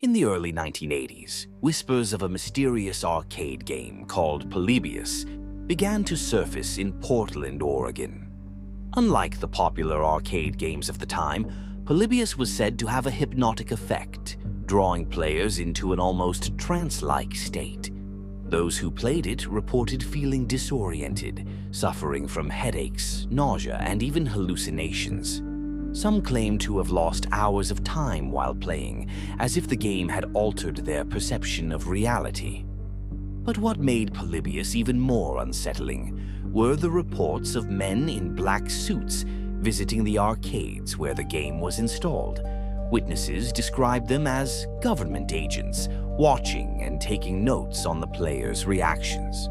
In the early 1980s, whispers of a mysterious arcade game called Polybius began to surface in Portland, Oregon. Unlike the popular arcade games of the time, Polybius was said to have a hypnotic effect, drawing players into an almost trance-like state. Those who played it reported feeling disoriented, suffering from headaches, nausea, and even hallucinations. Some claimed to have lost hours of time while playing, as if the game had altered their perception of reality. But what made Polybius even more unsettling were the reports of men in black suits visiting the arcades where the game was installed. Witnesses described them as government agents, watching and taking notes on the players' reactions.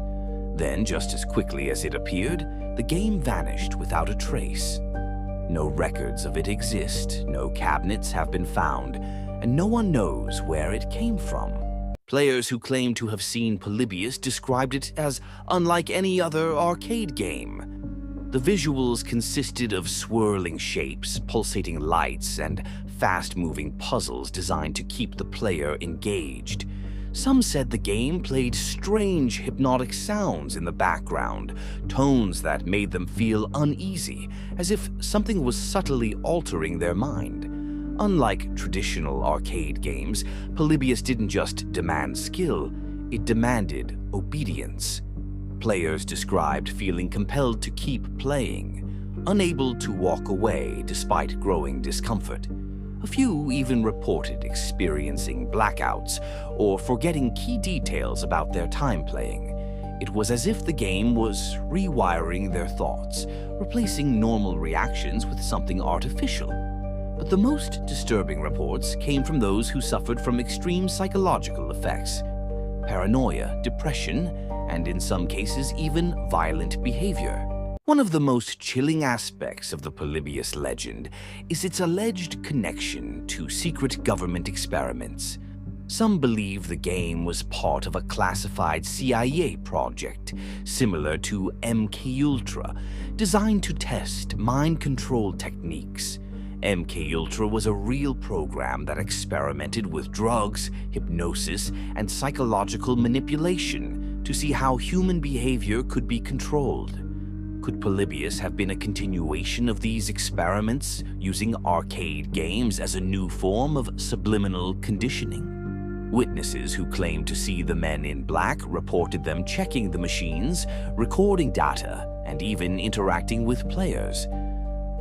Then, just as quickly as it appeared, the game vanished without a trace. No records of it exist, no cabinets have been found, and no one knows where it came from. Players who claim to have seen Polybius described it as unlike any other arcade game. The visuals consisted of swirling shapes, pulsating lights, and fast-moving puzzles designed to keep the player engaged. Some said the game played strange hypnotic sounds in the background, tones that made them feel uneasy, as if something was subtly altering their mind. Unlike traditional arcade games, Polybius didn't just demand skill, it demanded obedience. Players described feeling compelled to keep playing, unable to walk away despite growing discomfort. A few even reported experiencing blackouts or forgetting key details about their time playing. It was as if the game was rewiring their thoughts, replacing normal reactions with something artificial. But the most disturbing reports came from those who suffered from extreme psychological effects: paranoia, depression, and in some cases even violent behavior. One of the most chilling aspects of the Polybius legend is its alleged connection to secret government experiments. Some believe the game was part of a classified CIA project, similar to MKUltra, designed to test mind control techniques. MKUltra was a real program that experimented with drugs, hypnosis, and psychological manipulation to see how human behavior could be controlled. Could Polybius have been a continuation of these experiments, using arcade games as a new form of subliminal conditioning? Witnesses who claimed to see the men in black reported them checking the machines, recording data, and even interacting with players.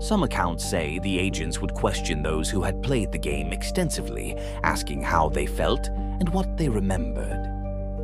Some accounts say the agents would question those who had played the game extensively, asking how they felt and what they remembered.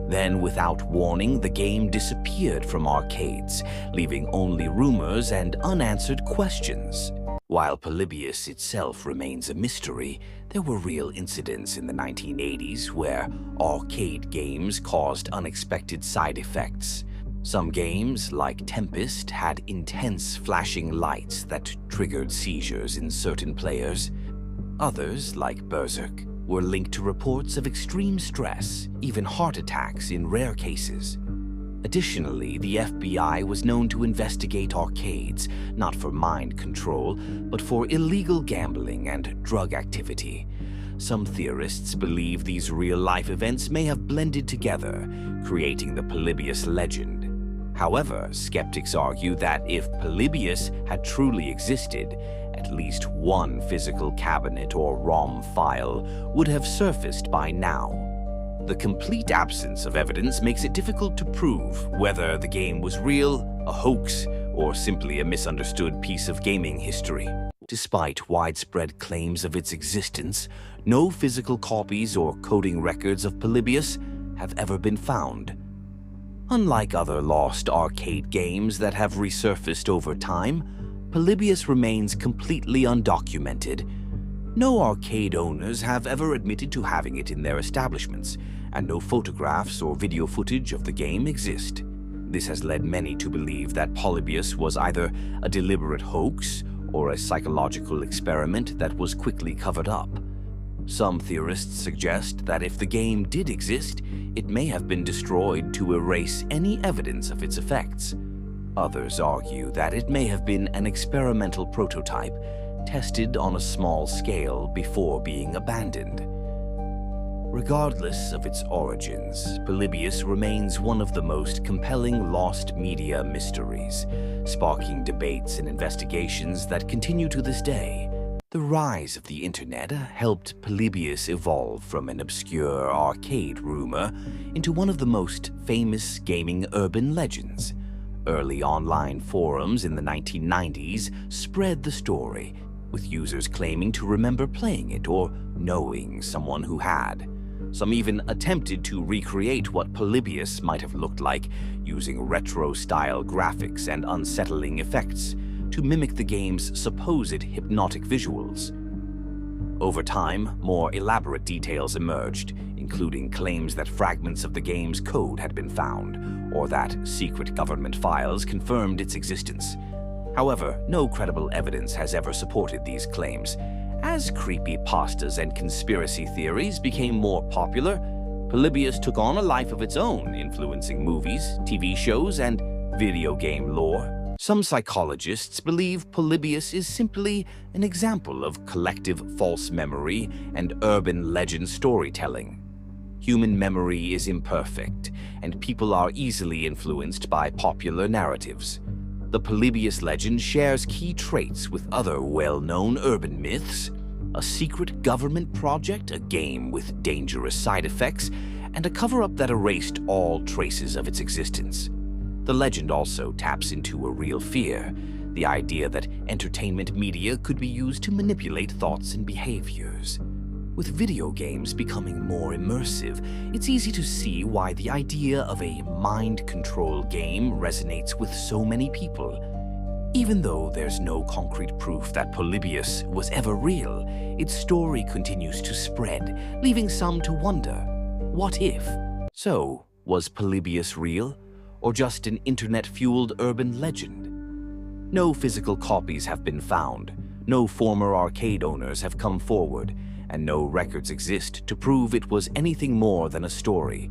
Then, without warning, the game disappeared from arcades, leaving only rumors and unanswered questions. While Polybius itself remains a mystery, there were real incidents in the 1980s where arcade games caused unexpected side effects. Some games, like Tempest, had intense flashing lights that triggered seizures in certain players. Others, like Berserk, were linked to reports of extreme stress, even heart attacks in rare cases. Additionally, the FBI was known to investigate arcades, not for mind control, but for illegal gambling and drug activity. Some theorists believe these real-life events may have blended together, creating the Polybius legend. However, skeptics argue that if Polybius had truly existed, at least one physical cabinet or ROM file would have surfaced by now. The complete absence of evidence makes it difficult to prove whether the game was real, a hoax, or simply a misunderstood piece of gaming history. Despite widespread claims of its existence, no physical copies or coding records of Polybius have ever been found. Unlike other lost arcade games that have resurfaced over time, Polybius remains completely undocumented. No arcade owners have ever admitted to having it in their establishments, and no photographs or video footage of the game exist. This has led many to believe that Polybius was either a deliberate hoax or a psychological experiment that was quickly covered up. Some theorists suggest that if the game did exist, it may have been destroyed to erase any evidence of its effects. Others argue that it may have been an experimental prototype, tested on a small scale before being abandoned. Regardless of its origins, Polybius remains one of the most compelling lost media mysteries, sparking debates and investigations that continue to this day. The rise of the internet helped Polybius evolve from an obscure arcade rumor into one of the most famous gaming urban legends. Early online forums in the 1990s spread the story, with users claiming to remember playing it or knowing someone who had. Some even attempted to recreate what Polybius might have looked like, using retro-style graphics and unsettling effects to mimic the game's supposed hypnotic visuals. Over time, more elaborate details emerged, including claims that fragments of the game's code had been found, or that secret government files confirmed its existence. However, no credible evidence has ever supported these claims. As creepypastas and conspiracy theories became more popular, Polybius took on a life of its own, influencing movies, TV shows, and video game lore. Some psychologists believe Polybius is simply an example of collective false memory and urban legend storytelling. Human memory is imperfect, and people are easily influenced by popular narratives. The Polybius legend shares key traits with other well-known urban myths: a secret government project, a game with dangerous side effects, and a cover-up that erased all traces of its existence. The legend also taps into a real fear, the idea that entertainment media could be used to manipulate thoughts and behaviors. With video games becoming more immersive, it's easy to see why the idea of a mind control game resonates with so many people. Even though there's no concrete proof that Polybius was ever real, its story continues to spread, leaving some to wonder, what if? So, was Polybius real, or just an internet-fueled urban legend? No physical copies have been found, no former arcade owners have come forward, and no records exist to prove it was anything more than a story.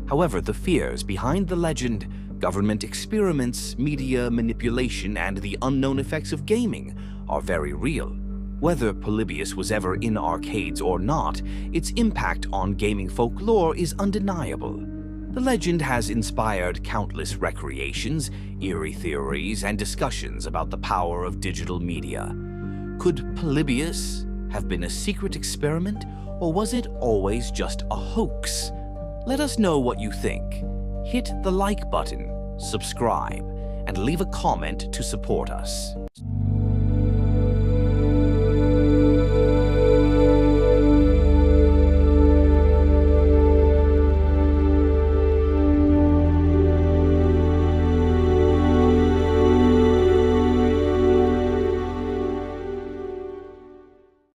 However, the fears behind the legend, government experiments, media manipulation, and the unknown effects of gaming are very real. Whether Polybius was ever in arcades or not, its impact on gaming folklore is undeniable. The legend has inspired countless recreations, eerie theories, and discussions about the power of digital media. Could Polybius have been a secret experiment, or was it always just a hoax? Let us know what you think. Hit the like button, subscribe, and leave a comment to support us.